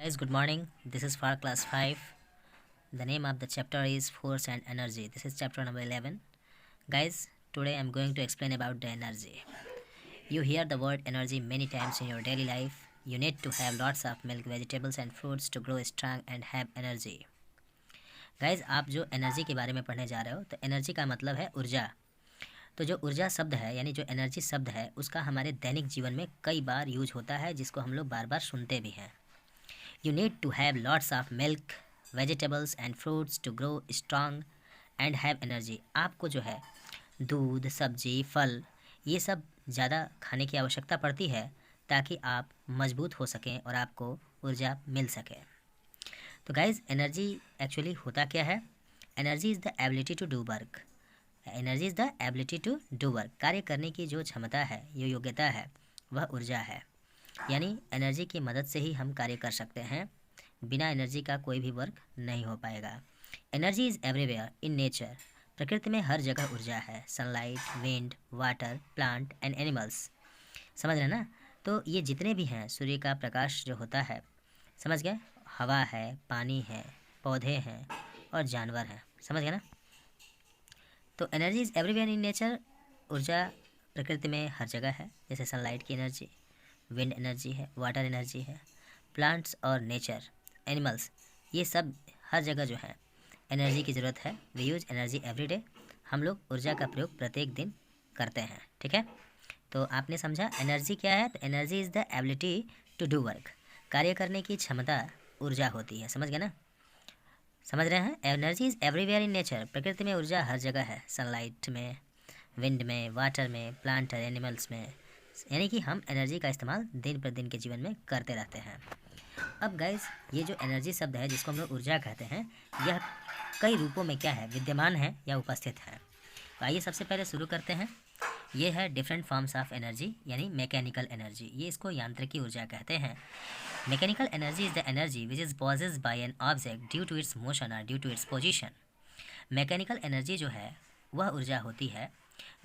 Guys, good morning. This is for class 5. The name of the chapter is Force and Energy. This is chapter number 11. Guys, today I'm going to explain about the energy. You hear the word energy many times in your daily life. You need to have lots of milk, vegetables and fruits to grow strong and have energy. Guys आप जो energy के बारे में पढ़ने जा रहे हो तो एनर्जी का मतलब है ऊर्जा। तो जो ऊर्जा शब्द है यानी जो एनर्जी शब्द है उसका हमारे दैनिक जीवन में कई बार यूज होता है जिसको हम लोग बार बार सुनते भी हैं। You need to have lots of milk, vegetables and fruits to grow strong and have energy. आपको जो है दूध, सब्जी, फल ये सब ज़्यादा खाने की आवश्यकता पड़ती है ताकि आप मजबूत हो सकें और आपको ऊर्जा मिल सके। तो गाइज एनर्जी एक्चुअली होता क्या है? Energy is the ability to do work. Energy is the ability to do work. कार्य करने की जो क्षमता है, जो योग्यता है, वह ऊर्जा है। यानी एनर्जी की मदद से ही हम कार्य कर सकते हैं। बिना एनर्जी का कोई भी वर्क नहीं हो पाएगा। Energy is everywhere in nature. प्रकृति में हर जगह ऊर्जा है। Sunlight, wind, water, plant and animals. समझ रहे ना? तो ये जितने भी हैं, सूर्य का प्रकाश जो होता है, समझ गए? हवा है, पानी है, पौधे हैं और जानवर हैं। समझ गए ना? तो energy is everywhere in nature. ऊर्जा प्रकृति में हर जगह है। जैसे सनलाइट की एनर्जी, विंड एनर्जी है, वाटर एनर्जी है, प्लांट्स और नेचर, एनिमल्स, ये सब हर जगह जो है एनर्जी की ज़रूरत है। We use energy every day. हम लोग ऊर्जा का प्रयोग प्रत्येक दिन करते हैं। ठीक है, तो आपने समझा एनर्जी क्या है? तो energy is the ability to do work. कार्य करने की क्षमता ऊर्जा होती है। समझ गए ना? समझ रहे हैं? Energy is everywhere in nature. प्रकृति में ऊर्जा हर जगह है। सनलाइट में, विंड में, वाटर में, प्लांट और एनिमल्स में। यानी कि हम एनर्जी का इस्तेमाल दिन प्रतिदिन के जीवन में करते रहते हैं। अब गाइज ये जो एनर्जी शब्द है जिसको हम लोग ऊर्जा कहते हैं, यह कई रूपों में क्या है? विद्यमान है या उपस्थित है। तो आइए सबसे पहले शुरू करते हैं। ये है डिफरेंट फॉर्म्स ऑफ एनर्जी यानी मैकेनिकल एनर्जी। ये इसको यांत्रिकी ऊर्जा कहते हैं। Mechanical energy is the energy which is possessed by an object due to its motion और due to its position. Mechanical energy जो है वह ऊर्जा होती है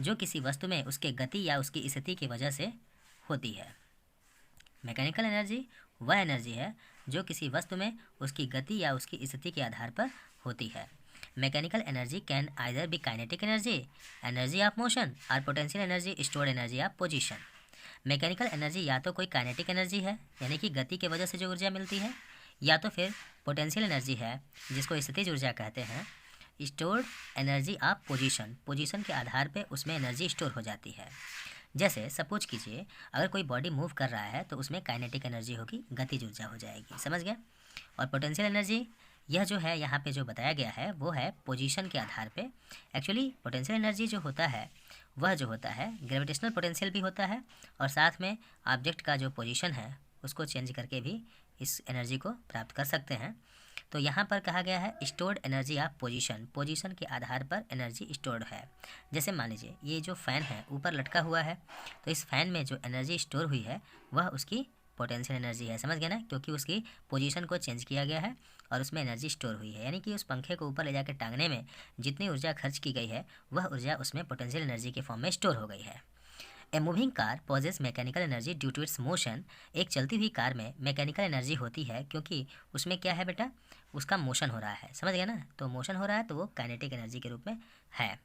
जो किसी वस्तु में उसके गति या उसकी स्थिति की वजह से होती है। मैकेनिकल एनर्जी वह एनर्जी है जो किसी वस्तु में उसकी गति या उसकी स्थिति के आधार पर होती है। Mechanical energy can either be kinetic energy, energy of motion और potential energy, stored energy of position. Mechanical energy या तो कोई काइनेटिक एनर्जी है यानी कि गति की वजह से जो ऊर्जा मिलती है, या तो फिर पोटेंशियल एनर्जी है जिसको स्थितिज ऊर्जा कहते हैं। Stored energy of position, position के आधार पे उसमें एनर्जी स्टोर हो जाती है। जैसे सपोज कीजिए अगर कोई बॉडी मूव कर रहा है तो उसमें काइनेटिक एनर्जी होगी, गतिज ऊर्जा हो जाएगी। समझ गए? और पोटेंशियल एनर्जी यह जो है यहाँ पे जो बताया गया है वो है पोजीशन के आधार पे। एक्चुअली पोटेंशियल एनर्जी जो होता है वह जो होता है ग्रेविटेशनल पोटेंशियल भी होता है और साथ में ऑब्जेक्ट का जो पोजीशन है उसको चेंज करके भी इस एनर्जी को प्राप्त कर सकते हैं। तो यहाँ पर कहा गया है stored energy of position, position के आधार पर एनर्जी स्टोर्ड है। जैसे मान लीजिए ये जो फ़ैन है ऊपर लटका हुआ है, तो इस फ़ैन में जो एनर्जी स्टोर हुई है वह उसकी पोटेंशियल एनर्जी है। समझ गए ना? क्योंकि उसकी पोजीशन को चेंज किया गया है और उसमें एनर्जी स्टोर हुई है। यानी कि उस पंखे को ऊपर ले जाकर टांगने में जितनी ऊर्जा खर्च की गई है वह ऊर्जा उसमें पोटेंशियल एनर्जी के फॉर्म में स्टोर हो गई है। A moving car possesses mechanical energy due to its motion. एक चलती हुई कार में मैकेनिकल एनर्जी होती है क्योंकि उसमें क्या है बेटा? उसका मोशन हो रहा है। समझ गया ना? तो मोशन हो रहा है तो वो काइनेटिक एनर्जी के रूप में है।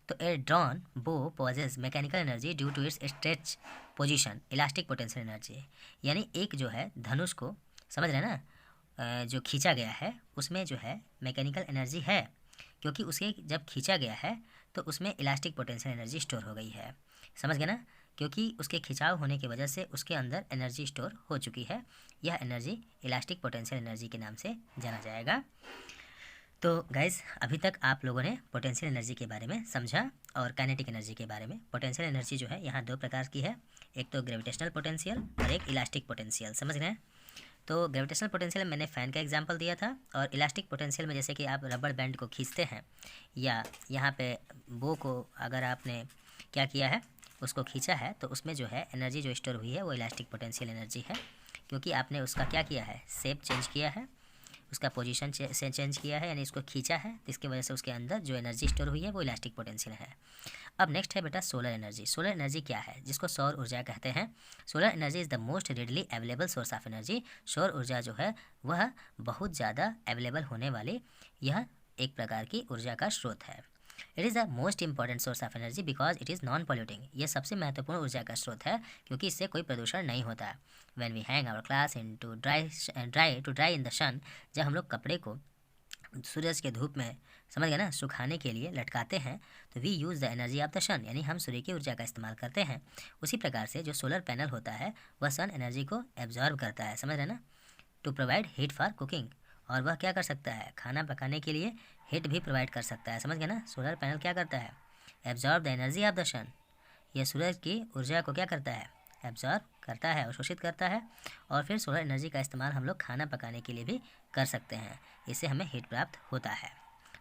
तो a drawn bow possesses mechanical energy due to its stretch position, elastic potential energy. यानी एक जो है धनुष को, समझ रहे ना, जो खींचा गया है उसमें जो है मैकेनिकल एनर्जी है क्योंकि उसे जब खींचा गया है तो उसमें इलास्टिक पोटेंशियल एनर्जी स्टोर हो गई है। समझ गए ना? क्योंकि उसके खिंचाव होने की वजह से उसके अंदर एनर्जी स्टोर हो चुकी है। यह एनर्जी इलास्टिक पोटेंशियल एनर्जी के नाम से जाना जाएगा। तो गाइज़ अभी तक आप लोगों ने पोटेंशियल एनर्जी के बारे में समझा और काइनेटिक एनर्जी के बारे में। पोटेंशियल एनर्जी जो है यहाँ दो प्रकार की है, एक तो ग्रेविटेशनल पोटेंशियल और एक इलास्टिक पोटेंशियल। समझ रहे हैं? तो ग्रेविटेशनल पोटेंशियल मैंने फ़ैन का एग्जांपल दिया था और इलास्टिक पोटेंशियल में जैसे कि आप रबड़ बैंड को खींचते हैं या यहाँ पे बो को अगर आपने क्या किया है उसको खींचा है तो उसमें जो है एनर्जी जो स्टोर हुई है वो इलास्टिक पोटेंशियल एनर्जी है क्योंकि आपने उसका क्या किया है? शेप चेंज किया है उसका पोजीशन से चेंज किया है, यानी इसको खींचा है, इसकी वजह से उसके अंदर जो एनर्जी स्टोर हुई है वो इलास्टिक पोटेंशियल है। अब नेक्स्ट है बेटा सोलर एनर्जी। सोलर एनर्जी क्या है, जिसको सौर ऊर्जा कहते हैं। Solar energy is the most readily available source of energy. सौर ऊर्जा जो है वह बहुत ज़्यादा अवेलेबल होने वाली यह एक प्रकार की ऊर्जा का स्रोत है। It is the most important source of energy because it is non polluting. यह सबसे महत्वपूर्ण ऊर्जा का स्रोत है क्योंकि इससे कोई प्रदूषण नहीं होता। When we hang our clothes in to dry in the sun, जब हम लोग कपड़े को सूरज के धूप में, समझ गए ना, सुखाने के लिए लटकाते हैं, तो we use the energy of the sun, यानी हम सूर्य की ऊर्जा का इस्तेमाल करते हैं। उसी प्रकार से जो सोलर पैनल होता है वह सन एनर्जी को एब्जॉर्ब करता है, समझ रहे ना, to provide heat for cooking. और वह क्या कर सकता है, खाना पकाने के लिए हीट भी प्रोवाइड कर सकता है, समझ गए ना। सोलर पैनल क्या करता है, absorb the energy of the sun. यह सूरज की ऊर्जा को क्या करता है, एब्जॉर्ब करता है, अवशोषित करता है। और फिर सोलर एनर्जी का इस्तेमाल हम लोग खाना पकाने के लिए भी कर सकते हैं, इससे हमें हीट प्राप्त होता है,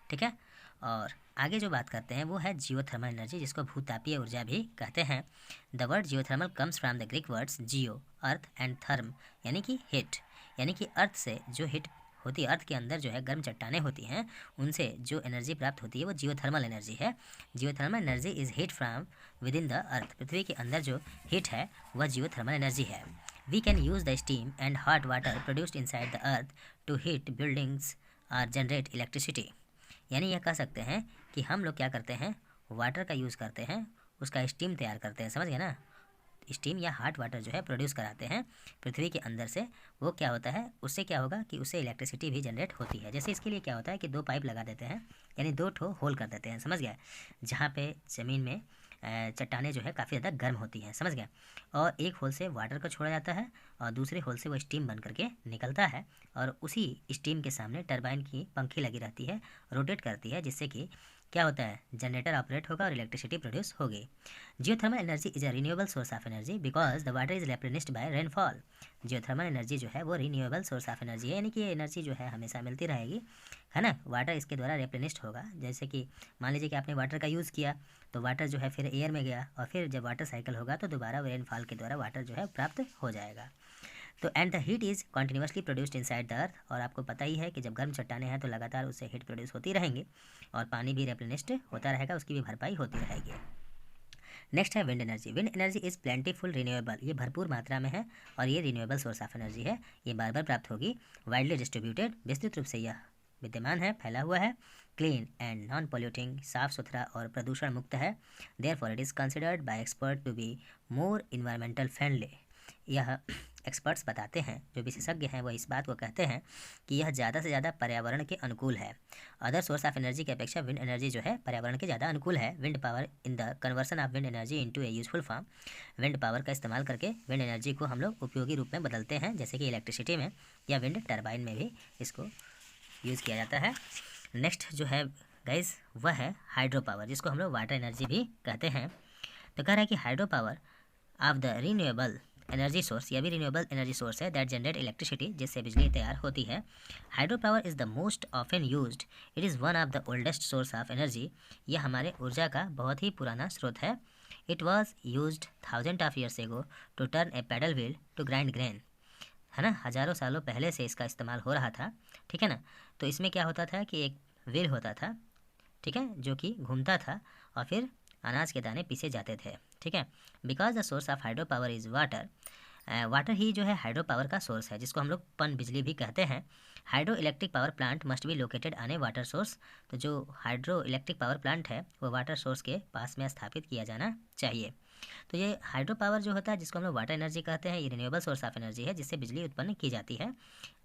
ठीक है। और आगे जो बात करते हैं वो है जियोथर्मल एनर्जी, जिसको भूतापीय ऊर्जा भी कहते हैं। The word geothermal comes from the Greek words geo earth and therm, यानी कि हीट, यानी कि अर्थ से जो हीट होती है, अर्थ के अंदर जो है गर्म चट्टानें होती हैं, उनसे जो एनर्जी प्राप्त होती है वो जियोथर्मल एनर्जी है। Geothermal energy is heat from within the earth. पृथ्वी के अंदर जो हीट है वह जियोथर्मल एनर्जी है। We can use the steam and hot water produced inside the earth to heat buildings और जनरेट इलेक्ट्रिसिटी। यानी यह कह सकते हैं कि हम लोग क्या करते हैं, वाटर का यूज़ करते हैं, उसका स्टीम तैयार करते हैं, समझ गए ना। स्टीम या हॉट वाटर जो है प्रोड्यूस कराते हैं पृथ्वी के अंदर से। वो क्या होता है, उससे क्या होगा कि उससे इलेक्ट्रिसिटी भी जनरेट होती है। जैसे इसके लिए क्या होता है कि 2 पाइप लगा देते हैं, यानी 2 ठो होल कर देते हैं, समझ गए, जहाँ पे ज़मीन में चट्टानें जो है काफ़ी ज़्यादा गर्म होती हैं, समझ गए। और एक होल से वाटर को छोड़ा जाता है और दूसरे होल से वो स्टीम बन करके निकलता है, और उसी स्टीम के सामने टरबाइन की पंखी लगी रहती है, रोटेट करती है, जिससे कि क्या होता है, जनरेटर ऑपरेट होगा और इलेक्ट्रिसिटी प्रोड्यूस होगी। Geothermal energy is a renewable source of energy because the water is replenished by rainfall. Geothermal energy जो है वो रिन्यूएबल सोर्स ऑफ एनर्जी है, यानी कि ये एनर्जी जो है हमेशा मिलती रहेगी, है ना। वाटर इसके द्वारा रिप्लेनिश्ड होगा। जैसे कि मान लीजिए कि आपने वाटर का यूज़ किया तो वाटर जो है फिर एयर में गया, और फिर जब वाटर साइकिल होगा तो दोबारा रेनफॉल के द्वारा वाटर जो है प्राप्त हो जाएगा। तो and the heat is continuously produced inside the अर्थ। और आपको पता ही है कि जब गर्म चट्टानें हैं तो लगातार उससे हीट प्रोड्यूस होती रहेंगी, और पानी भी रिप्लेनिश्ड होता रहेगा, उसकी भी भरपाई होती रहेगी। नेक्स्ट है wind energy. Wind energy is plentiful renewable, ये भरपूर मात्रा में है और ये रिन्यूएबल सोर्स ऑफ एनर्जी है। ये बार बार प्राप्त होगी, वाइडली डिस्ट्रीब्यूटेड, विस्तृत रूप से यह विद्यमान है, फैला हुआ है, क्लीन एंड नॉन पोल्यूटिंग, साफ सुथरा और प्रदूषण मुक्त है। Therefore it is considered by expert to be more environmental friendly. यह एक्सपर्ट्स बताते हैं, जो विशेषज्ञ हैं वो इस बात को कहते हैं कि यह ज़्यादा से ज़्यादा पर्यावरण के अनुकूल है। अदर सोर्स ऑफ एनर्जी की अपेक्षा विंड एनर्जी जो है पर्यावरण के ज़्यादा अनुकूल है। Wind power in the conversion of wind energy into A useful form. Wind power का इस्तेमाल करके विंड एनर्जी को हम लोग उपयोगी रूप में बदलते हैं, जैसे कि इलेक्ट्रिसिटी में या विंड टर्बाइन में भी इसको यूज़ किया जाता है। नेक्स्ट जो है गाइस वह है हाइड्रो पावर, जिसको हम लोग वाटर एनर्जी भी कहते हैं। तो कह रहा है कि hydro power of the renewable energy source, यह भी रिन्यूएबल एनर्जी सोर्स है, दैट जनरेट इलेक्ट्रिसिटी, जिससे बिजली तैयार होती है। Hydro power is the most often used, it is one of the oldest source of energy. यह हमारे ऊर्जा का बहुत ही पुराना स्रोत है। It was used 1000 of years ago to turn a paddle wheel to grind grain, है ना। हज़ारों सालों पहले से इसका इस्तेमाल हो रहा था, ठीक है ना। तो इसमें क्या होता था कि एक व्हील होता था, ठीक है, जो कि घूमता था और फिर अनाज के दाने पीसे जाते थे, ठीक है। Because the source of hydro power is water, water ही जो है हाइड्रो पावर का सोर्स है, जिसको हम लोग पन बिजली भी कहते हैं। Hydro electric power plant must be located on A water source. तो जो हाइड्रो इलेक्ट्रिक पावर प्लांट है वो वाटर सोर्स के पास में स्थापित किया जाना चाहिए। तो ये हाइड्रो पावर जो होता है, जिसको हम लोग वाटर एनर्जी कहते हैं, ये रिन्यूएबल सोर्स ऑफ एनर्जी है, जिससे बिजली उत्पन्न की जाती है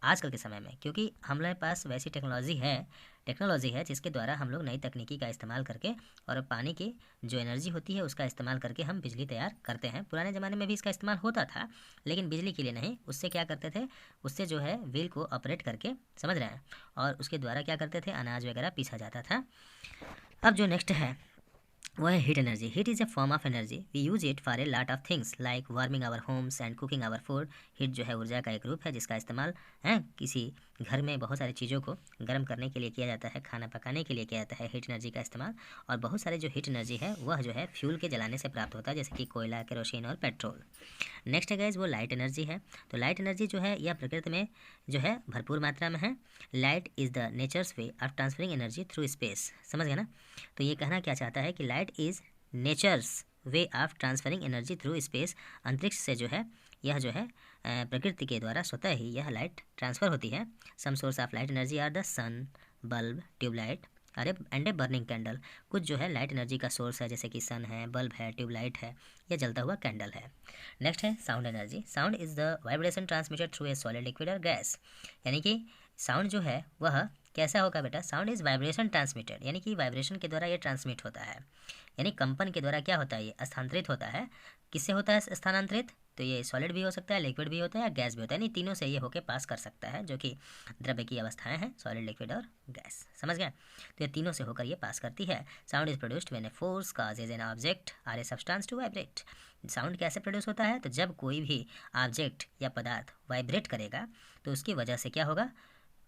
आजकल के समय में। क्योंकि हमारे पास वैसी टेक्नोलॉजी है जिसके द्वारा हम लोग नई तकनीकी का इस्तेमाल करके और पानी की जो एनर्जी होती है उसका इस्तेमाल करके हम बिजली तैयार करते हैं। पुराने ज़माने में भी इसका इस्तेमाल होता था, लेकिन बिजली के लिए नहीं। उससे क्या करते थे, उससे जो है व्हील को ऑपरेट करके, समझ रहे हैं, और उसके द्वारा क्या करते थे, अनाज वगैरह पीसा जाता था। अब जो नेक्स्ट है वो है heat energy. Heat is a form of energy, we use it for a lot of things like warming our homes and cooking our food. Heat जो है ऊर्जा का एक रूप है जिसका इस्तेमाल है किसी घर में बहुत सारी चीज़ों को गर्म करने के लिए किया जाता है, खाना पकाने के लिए किया जाता है हीट एनर्जी का इस्तेमाल। और बहुत सारे जो हीट एनर्जी है वह जो है फ्यूल के जलाने से प्राप्त होता है, जैसे कि कोयला, केरोसिन और पेट्रोल। नेक्स्ट है गाइज वो लाइट एनर्जी है। तो लाइट एनर्जी जो है यह प्रकृति में जो है भरपूर मात्रा में है। Light is the natures way of transferring energy through space. समझ गए ना? तो ये कहना क्या चाहता है कि light is nature's way of transferring energy through space. अंतरिक्ष से जो है यह जो है प्रकृति के द्वारा स्वतः ही यह लाइट ट्रांसफ़र होती है। Some source of light energy are the sun, bulb, tube light and a burning candle. कुछ जो है लाइट एनर्जी का सोर्स है, जैसे कि सन है, बल्ब है, ट्यूबलाइट है या जलता हुआ कैंडल है। नेक्स्ट है sound energy. Sound is the vibration transmitted through a solid, liquid और गैस। यानी कि साउंड जो है वह कैसा होगा बेटा? साउंड इज़ वाइब्रेशन ट्रांसमिटेड, यानी कि वाइब्रेशन के द्वारा ये ट्रांसमिट होता है, यानी कंपन के द्वारा क्या होता है, ये स्थानांतरित होता है। किससे होता है स्थानांतरित? तो ये सॉलिड भी हो सकता है, लिक्विड भी होता है या गैस भी होता है, नहीं तीनों से ये होके पास कर सकता है, जो कि द्रव्य की अवस्थाएं हैं, सॉलिड, लिक्विड और गैस। समझ गए? तो ये तीनों से होकर ये पास करती है। Sound is produced when a force causes an object or a substance to vibrate. Sound कैसे प्रोड्यूस होता है? तो जब कोई भी ऑब्जेक्ट या पदार्थ वाइब्रेट करेगा तो उसकी वजह से क्या होगा?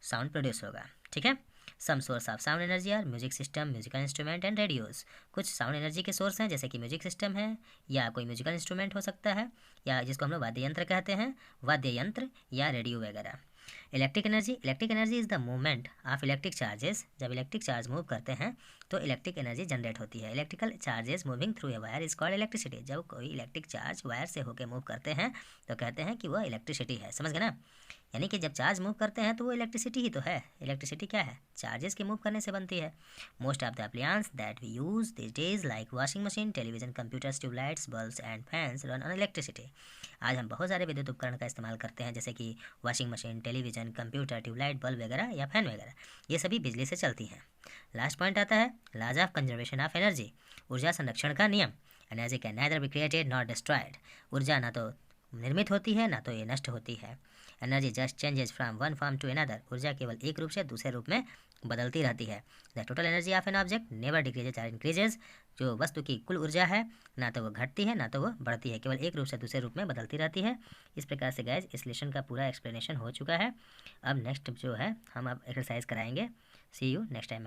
साउंड प्रोड्यूस होगा। ठीक है। Some source of sound energy are music system, musical instrument and radios. कुछ साउंड एनर्जी के सोर्स हैं, जैसे कि म्यूजिक सिस्टम है या कोई म्यूजिकल इंस्ट्रूमेंट हो सकता है, या जिसको हम लोग वाद्य यंत्र कहते हैं, वाद्य यंत्र या रेडियो वगैरह। Electric energy is the movement of electric charges. जब इलेक्ट्रिक चार्ज मूव करते हैं तो इलेक्ट्रिक एनर्जी जनरेट होती है। Electrical charges moving through a wire is called electricity. जब कोई इलेक्ट्रिक चार्ज वायर से होकर मूव करते हैं तो कहते हैं कि वह इलेक्ट्रिसिटी है। समझ गए ना? यानी कि जब चार्ज मूव करते हैं तो वो इलेक्ट्रिसिटी ही तो है। इलेक्ट्रिसिटी क्या है? चार्जेस के मूव करने से बनती है। Most of the appliance that we use this days like washing machine, television, computers, tube lights, bulbs and fans run on electricity. आज हम बहुत सारे विद्युत उपकरण का इस्तेमाल करते हैं, जैसे कि washing machine, television, computer, tube light, bulb वगैरह या फैन वगैरह, ये सभी बिजली से चलती हैं। लास्ट पॉइंट आता है laws of conservation of energy, ऊर्जा संरक्षण का नियम। Energy can neither be created not destroyed. ऊर्जा ना तो निर्मित होती है ना तो ये नष्ट होती है। Energy just changes from one form to another. ऊर्जा केवल एक रूप से दूसरे रूप में बदलती रहती है। The total energy of an object never decreases और इंक्रीजेज। जो वस्तु की कुल ऊर्जा है ना तो वो घटती है ना तो वो बढ़ती है, केवल एक रूप से दूसरे रूप में बदलती रहती है। इस प्रकार से गाइज इस लेसन का पूरा एक्सप्लेनेशन हो चुका है। अब नेक्स्ट जो है हम अब एक्सरसाइज कराएंगे। सी यू नेक्स्ट टाइम।